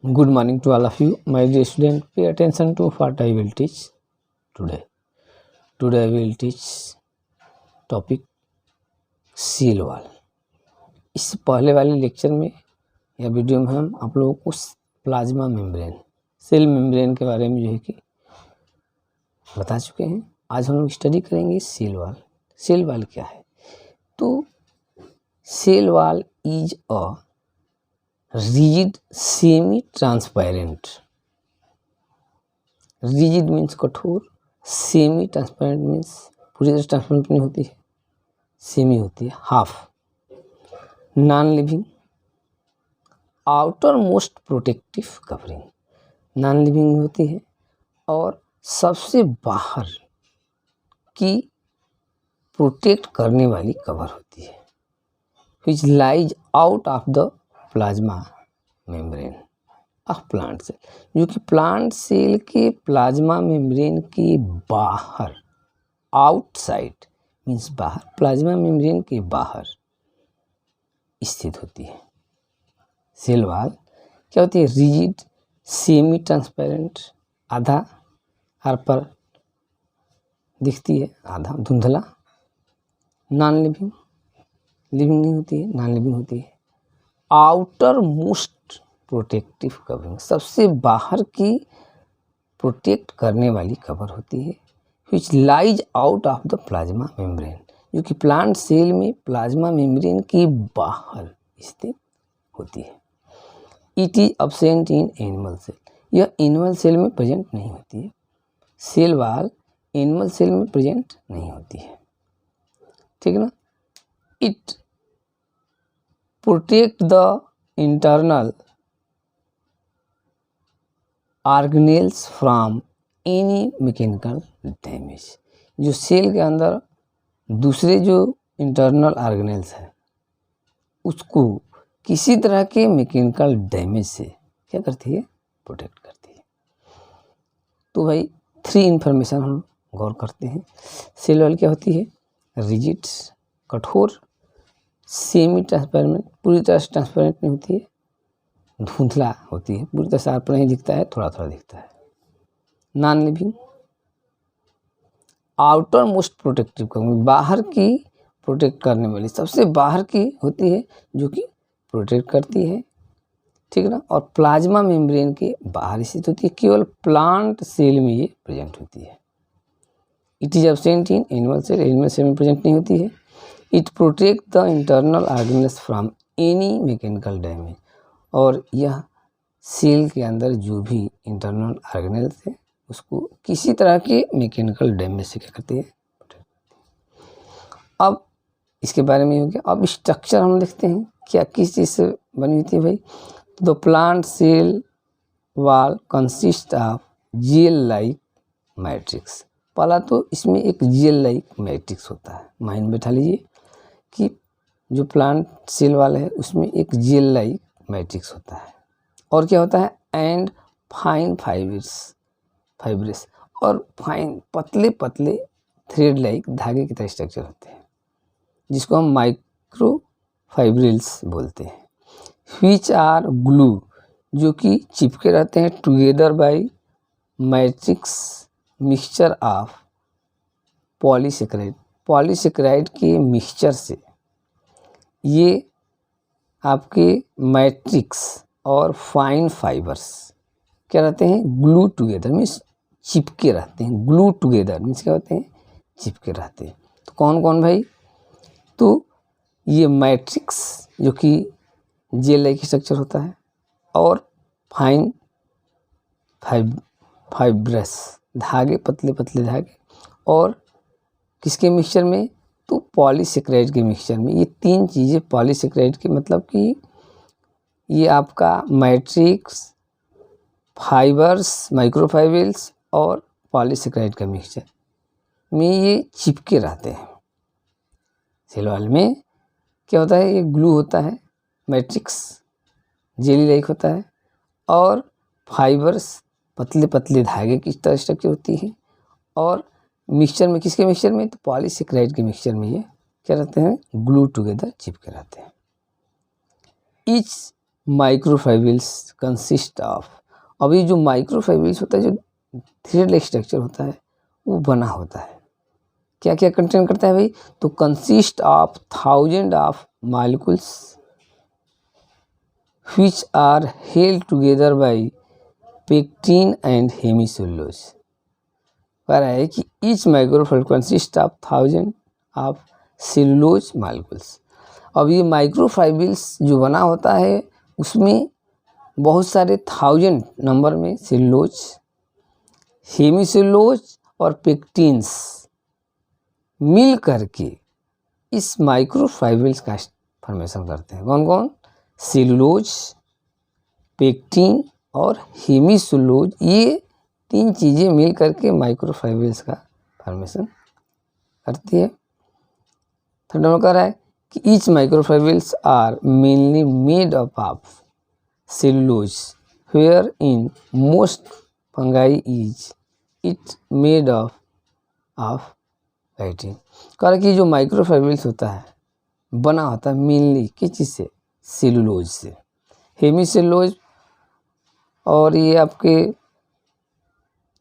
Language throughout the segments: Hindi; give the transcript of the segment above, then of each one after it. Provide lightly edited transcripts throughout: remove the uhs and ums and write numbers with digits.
Good morning to all of you, my dear student. Pay attention to what I will teach today. Today I will teach topic cell wall. इससे पहले वाले लेक्चर में या वीडियो में हम आप लोगों को प्लाज्मा मेम्ब्रेन, सेल मेम्ब्रेन के बारे में जो है कि बता चुके हैं। आज हम लोग स्टडी करेंगे सेल वॉल। सेल वॉल क्या है? तो cell wall is a rigid semi transparent, rigid means कठोर, सेमी ट्रांसपेरेंट मीन्स पूरी तरह ट्रांसपेरेंट नहीं होती है, सेमी होती है, half, non living, outer most protective covering, non living होती है और सबसे बाहर की प्रोटेक्ट करने वाली कवर होती है, which lies out of the plasma membrane of plant cell, जो कि प्लांट सेल के प्लाज्मा मेम्ब्रेन के बाहर, आउटसाइड मीन्स बाहर, प्लाज्मा मेम्ब्रेन के बाहर स्थित होती है। सेल वॉल क्या होती है? रिजिड, सेमी ट्रांसपेरेंट, आधा हर पर दिखती है, आधा धुंधला, नॉन लिविंग, लिविंग नहीं होती है, नॉन लिविंग होती है, आउटर मोस्ट प्रोटेक्टिव कवरिंग, सबसे बाहर की प्रोटेक्ट करने वाली कवर होती है, which lies out of the plasma membrane, जो कि प्लांट सेल में प्लाज्मा मेम्ब्रेन के बाहर स्थित होती है। It is absent in animal cell, यह एनिमल सेल में प्रेजेंट नहीं होती है। सेल वॉल एनिमल सेल में प्रेजेंट नहीं होती है, ठीक है ना। It protect the internal organelles from any mechanical damage, जो सेल के अंदर दूसरे जो इंटरनल ऑर्गेनेल्स है उसको किसी तरह के मैकेनिकल डैमेज से क्या करती है? प्रोटेक्ट करती है। तो भाई 3 इंफॉर्मेशन हम गौर करते हैं। सेल वॉल क्या होती है? रिजिड, कठोर, सेमी ट्रांसपेरेंट, पूरी तरह से ट्रांसपेरेंट नहीं होती है, धुंधला होती है, पूरी तरह से आप नहीं दिखता है, थोड़ा थोड़ा दिखता है, non living, outer most protective covering, बाहर की प्रोटेक्ट करने वाली, सबसे बाहर की होती है जो कि प्रोटेक्ट करती है, ठीक है ना। और प्लाज्मा मेम्ब्रेन के बाहर स्थित होती है, केवल प्लांट सेल में ये प्रेजेंट होती है। It is absent in animal cell, animal cell में प्रेजेंट नहीं होती है। It protect the internal organelles from any mechanical damage, और यह सेल के अंदर जो भी इंटरनल ऑर्गेनेल्स है उसको किसी तरह के मैकेनिकल डैमेज से क्या करती है? अब इसके बारे में हो गया। अब स्ट्रक्चर हम देखते हैं क्या किस चीज़ से बनी होती है भाई। तो plant cell wall consist of gel like matrix. पहला तो इसमें एक जेल लाइक मैट्रिक्स होता है, माइंड बैठा लीजिए कि जो प्लांट सेल वाला है उसमें एक जेल लाइक मैट्रिक्स होता है, और क्या होता है? एंड फाइन फाइब्रस, और फाइन पतले पतले थ्रेड लाइक धागे की तरह स्ट्रक्चर होते हैं, जिसको हम माइक्रो फाइब्रिल्स बोलते हैं। व्हिच आर ग्लू, जो कि चिपके रहते हैं together by matrix mixture of polysaccharide, polysaccharide के मिक्सचर से ये आपके मैट्रिक्स और फाइन फाइबर्स क्या रहते हैं? ग्लू टुगेदर मीन्स चिपके रहते हैं, ग्लू टुगेदर मीन्स क्या होते हैं? चिपके रहते हैं। तो कौन कौन भाई? तो ये मैट्रिक्स जो कि जेल लाइक स्ट्रक्चर होता है, और फाइन फाइब्रस धागे, पतले पतले धागे, और किसके मिक्सचर में? तो पॉलीसेकेराइड के मिक्सचर में। ये 3 चीज़ें पॉलीसेकेराइड के मतलब कि ये आपका मैट्रिक्स, फाइबर्स, माइक्रोफाइब्रिल्स और पॉलीसेकेराइड का मिक्सचर में ये चिपके रहते हैं। सेल वॉल में क्या होता है? ये ग्लू होता है, मैट्रिक्स जेली लाइक होता है, और फाइबर्स पतले पतले धागे की तरह स्ट्रक्चर होती है, और मिक्सचर में किसके मिक्सचर में? तो पॉलीसेकेराइड के मिक्सचर में ये क्या रहते हैं? ग्लू टुगेदर चिपके रहते हैं। Each microfibrils consist of. अभी जो माइक्रोफाइबिल्स होता है, जो थ्रेड स्ट्रक्चर होता है, वो बना होता है, क्या क्या कंटेन करता है भाई? तो consist of thousand of molecules which are held together by pectin and hemicellulose। कह रहा है कि each microfibril consists of thousand of cellulose molecules. अब ये माइक्रोफाइबिल्स जो बना होता है उसमें बहुत सारे थाउजेंड नंबर में सेलुलोज, हेमीसेलुलोज और पेक्टिन्स मिल करके इस माइक्रोफाइबिल्स का फॉर्मेशन करते हैं। कौन कौन? सेलुलोज, पेक्टिन और हेमीसेलुलोज, ये तीन चीज़ें मिल करके माइक्रोफाइबिल्स का फॉर्मेशन करती है। थर्ड नंबर कह रहा है कि each microfibrils are mainly made up of cellulose where in most fungi is it made of pectin. कह रहा है कि जो माइक्रोफाइबिल्स होता है बना होता है मेनली किस चीज़ से? सेलुलोज से, हेमीसेलुलोज और ये आपके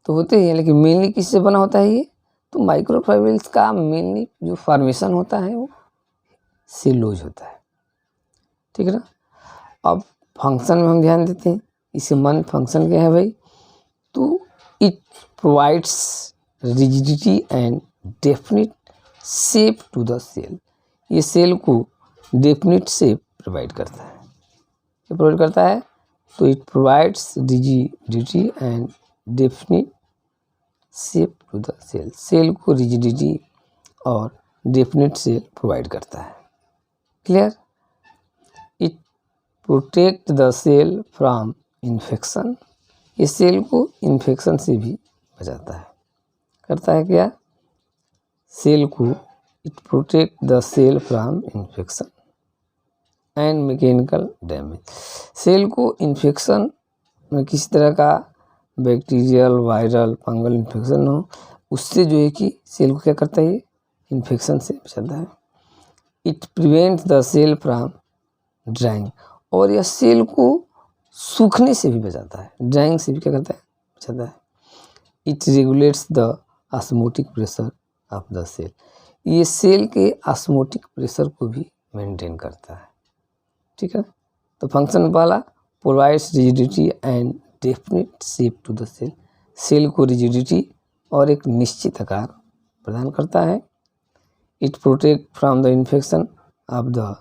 तो होते ही हैं, लेकिन मेनली किससे बना होता है ये? तो माइक्रोफाइबिल्स का मेनली जो फॉर्मेशन होता है वो सेलुलोज होता है। ठीक है ना। अब फंक्शन में हम ध्यान देते हैं, इसके मन फंक्शन क्या है भाई? तो it provides rigidity and definite shape to the cell. ये सेल को डेफिनिट शेप प्रोवाइड करता है। क्या प्रोवाइड करता है? तो it provides rigidity and definite shape to the cell. Cell को रिजिडिटी और डेफिनिट शेप प्रोवाइड करता है। Clear? It protect the cell from infection. ये सेल को इन्फेक्शन से भी बचाता है। करता है क्या? सेल को it protect the cell from infection and mechanical damage. Cell को इन्फेक्शन में किसी तरह का बैक्टीरियल, वायरल, फंगल इन्फेक्शन हो, उससे जो है कि सेल को क्या करता है? ये इन्फेक्शन से बचाता है। It prevent the cell from drying. और यह सेल को सूखने से भी बचाता है, ड्राइंग से भी क्या करता है? बचाता है। It regulates the osmotic pressure of the cell. ये सेल के ऑस्मोटिक प्रेशर को भी मेंटेन करता है। ठीक है। तो फंक्शन वाला provides rigidity and definite shape to the cell. Cell को रिजिडिटी और एक निश्चित आकार प्रदान करता है। It protect from the infection of the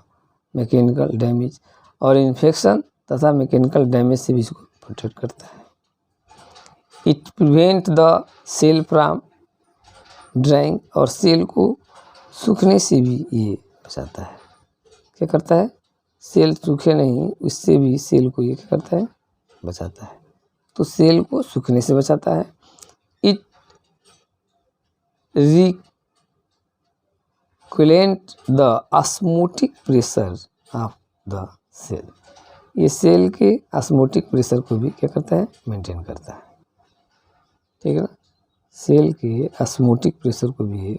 mechanical damage. और इन्फेक्शन तथा मैकेनिकल डैमेज से भी इसको प्रोटेक्ट करता है। It prevent the cell from drying. और सेल को सूखने से भी ये बचाता है। क्या करता है? सेल सूखे नहीं, उससे भी सेल को ये क्या करता है? बचाता है। तो सेल को सूखने से बचाता है। It regulate the osmotic pressure of the cell. ये सेल के ऑस्मोटिक प्रेशर को भी क्या करता है? मेंटेन करता है। ठीक है ना। सेल के ऑस्मोटिक प्रेशर को भी ये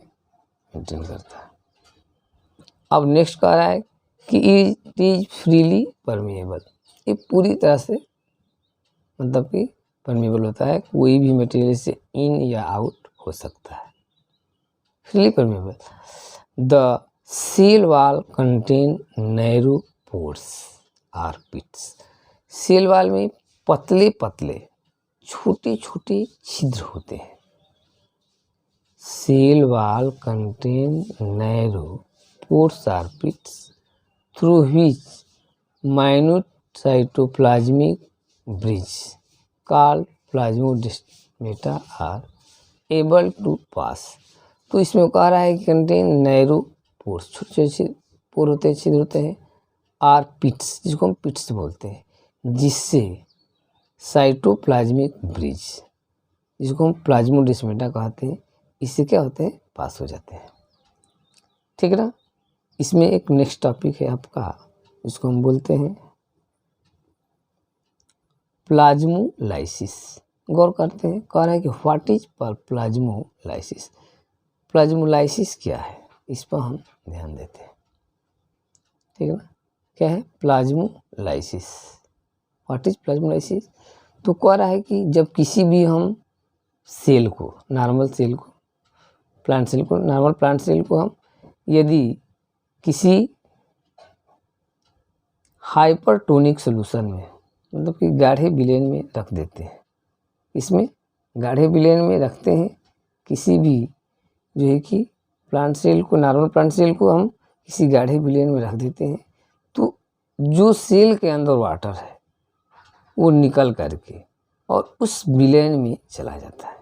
मेंटेन करता है। अब नेक्स्ट कह रहा है कि इट इज फ्रीली परमिएबल। ये पूरी तरह से मतलब कि परमिएबल होता है, कोई भी मटेरियल से इन या आउट हो सकता है। Freely permeable. The cell wall contain narrow pores or pits. Cell wall में पतले पतले छोटे छोटे छिद्र होते हैं। Cell wall contain narrow pores or pits through which minute cytoplasmic bridge called plasmodesmata are able to pass। तो इसमें कह रहा है कि कंटेन नैरो पोर्स, छोटे छोटे पोर होते हैं, छिद्र होते हैं, आर पिट्स, जिसको हम पिट्स बोलते हैं, जिससे साइटोप्लाज्मिक ब्रिज, जिसको हम प्लाज्मोडेस्माटा कहते हैं, इससे क्या होते हैं? पास हो जाते हैं। ठीक है ना। इसमें एक नेक्स्ट टॉपिक है आपका, जिसको हम बोलते हैं प्लाज्मोलाइसिस। गौर करते हैं, कह रहा है कि व्हाट इज प्लाज्मोलाइसिस। प्लाज्मोलाइसिस क्या है, इस पर हम ध्यान देते हैं। ठीक है ना। क्या है, प्लाज्मोलाइसिस। What is plasmolysis? तो कह रहा है कि जब किसी भी हम सेल को, नॉर्मल सेल को, प्लांट सेल को, नॉर्मल प्लांट सेल को हम यदि किसी हाइपरटोनिक सोल्यूशन में, मतलब कि गाढ़े विलयन में रख देते हैं, इसमें गाढ़े विलयन में रखते हैं किसी भी जो है कि प्लांट सेल को, नॉर्मल प्लांट सेल को हम किसी गाढ़े विलयन में रख देते हैं, तो जो सेल के अंदर वाटर है वो निकल करके और उस विलयन में चला जाता है,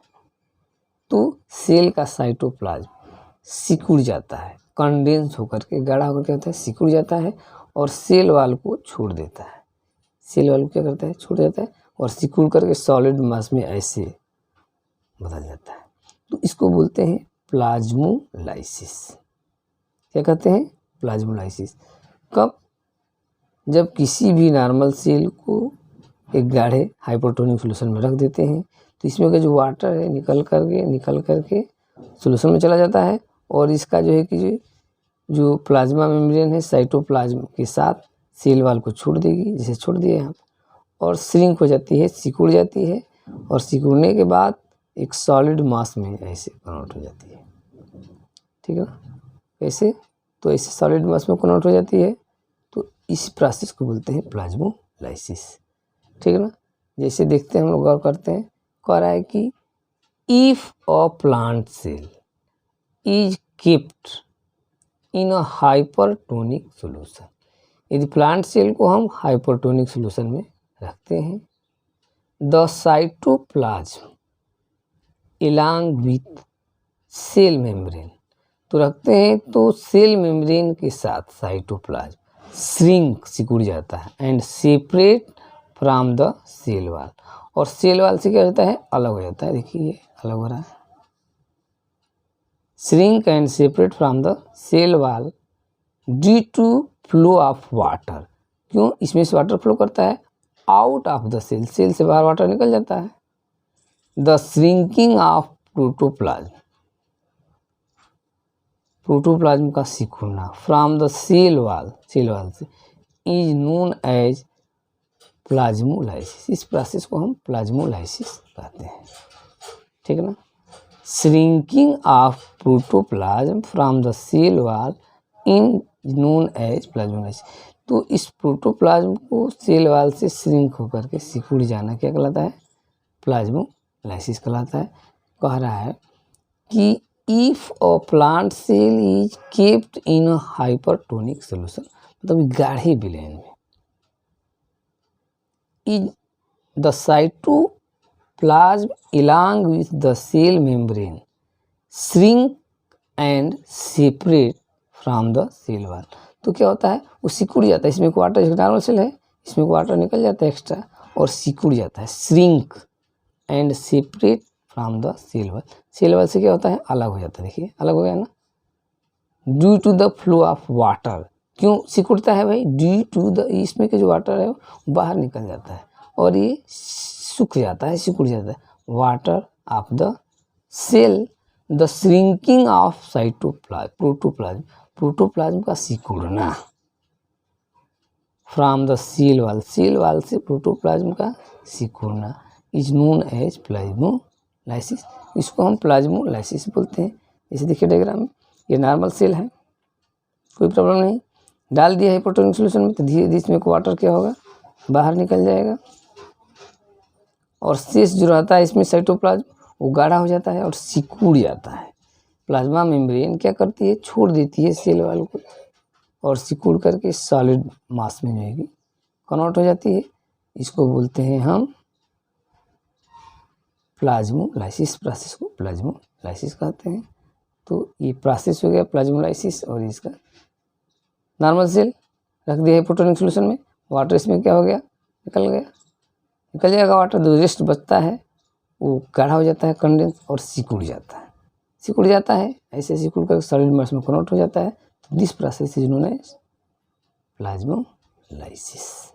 तो सेल का साइटोप्लाज्म सिकुड़ जाता है, कंडेंस होकर के, गाढ़ा होकर क्या होता है, सिकुड़ जाता है और सेल वाल को छोड़ देता है। सेल वाल को क्या करता है, छोड़ देता है और सिकुड़ करके सॉलिड मास में ऐसे बदल जाता है। तो इसको बोलते हैं प्लाज्मोलाइसिस। क्या कहते हैं, प्लाज्मोलाइसिस। कब? जब किसी भी नॉर्मल सेल को एक गाढ़े हाइपरटोनिक सोल्यूशन में रख देते हैं, तो इसमें का जो वाटर है निकल करके सोल्यूशन में चला जाता है और इसका जो है कि जो प्लाज्मा मेम्ब्रेन है साइटोप्लाज्म के साथ सेल वाल को छोड़ देगी, जैसे छोड़ दिए यहाँ, और श्रिंक हो जाती है, सिकुड़ जाती है और सिकुड़ने के बाद एक सॉलिड मास में ऐसे कन्वर्ट हो जाती है। ठीक है ना, ऐसे, तो ऐसे सॉलिड मास में कन्वर्ट हो जाती है, तो इस प्रोसेस को बोलते हैं प्लाज्मोलाइसिस। ठीक है ना, जैसे देखते हैं हम लोग, गौर करते हैं, कह रहा है कि if a plant cell is kept in a hypertonic solution, यदि प्लांट सेल को हम हाइपरटोनिक सोल्यूशन में रखते हैं, the cytoplasm along with cell membrane, तो रखते हैं तो सेल मेम्ब्रेन के साथ साइटोप्लाज्म श्रिंक, सिकुड़ जाता है, and separate from the cell wall, और सेल वाल से क्या होता है, अलग हो जाता है। देखिए ये अलग हो रहा है, shrink and separate from the cell wall due to flow of water. क्यों? इसमें से वाटर फ्लो करता है out of the cell, cell से बाहर वाटर निकल जाता है। The shrinking of protoplasm, protoplasm का सिकुड़ना, from the cell wall, cell wall से, इज नोन एज प्लाज्मोलाइसिस। इस प्रोसेस को हम प्लाज्मोलाइसिस कहते हैं। ठीक है ना, shrinking of protoplasm from the cell wall in known as plasmolysis. तो इस प्रोटोप्लाज्म को सेल वाल से श्रिंक होकर के सिकुड़ जाना क्या कहलाता है, प्लाज्मोलाइसिस कहलाता है। कह रहा है कि if a plant cell is kept in a hypertonic solution, मतलब गाढ़े विलयन में, is the cytoplasm along with the cell membrane shrink and separate from the cell wall, तो क्या होता है, वो सिकुड़ जाता है, इसमें वाटर, नॉर्मल सेल है, इसमें वाटर निकल जाता है एक्स्ट्रा और सिकुड़ जाता है, shrink and separate from the cell wall, cell wall से क्या होता है, अलग हो जाता है। देखिए अलग हो गया ना, due to the flow of water. क्यों सिकुड़ता है भाई, ड्यू टू द, इसमें के जो वाटर है वो बाहर निकल जाता है और ये सूख जाता है, सिकुड़ जाता है, water of the cell, the shrinking of cytoplasm, protoplasm, protoplasm का सिकुड़ना, from the cell wall, cell wall से प्रोटोप्लाज्म का सिकुड़ना, इज नोन एज प्लाज्मोलाइसिस। इसको हम प्लाज्मोलाइसिस बोलते हैं। जैसे देखिए डायग्राम में, ये नॉर्मल सेल है, कोई प्रॉब्लम नहीं, डाल दिया है प्रोटोनिक सोल्यूशन में, तो धीरे धीरे इसमें को वाटर क्या होगा, बाहर निकल जाएगा और शेष जो रहता है इसमें साइटोप्लाज्म वो गाढ़ा हो जाता है और सिकुड़ जाता है। प्लाज्मा मेम्ब्रेन क्या करती है, छोड़ देती है सेल वाल को और सिकुड़ करके सॉलिड मास में जो है कन्वर्ट हो जाती है। इसको बोलते हैं हम प्लाज्मोलाइसिस, प्रोसेस को प्लाज्मोलाइसिस कहते हैं। तो ये प्रोसेस हो गया प्लाज्मोलाइसिस, और इसका नॉर्मल सेल रख दिया है प्रोटोनिक सोल्यूशन में, वाटर इसमें क्या हो गया, निकल जाएगा वाटर, जो रेस्ट बचता है वो गाढ़ा हो जाता है, कंडेंस, और सिकुड़ जाता है, ऐसे सिकुड़ कर सॉलिड मास में कन्वर्ट हो जाता है। तो this process is known as plasmolysis.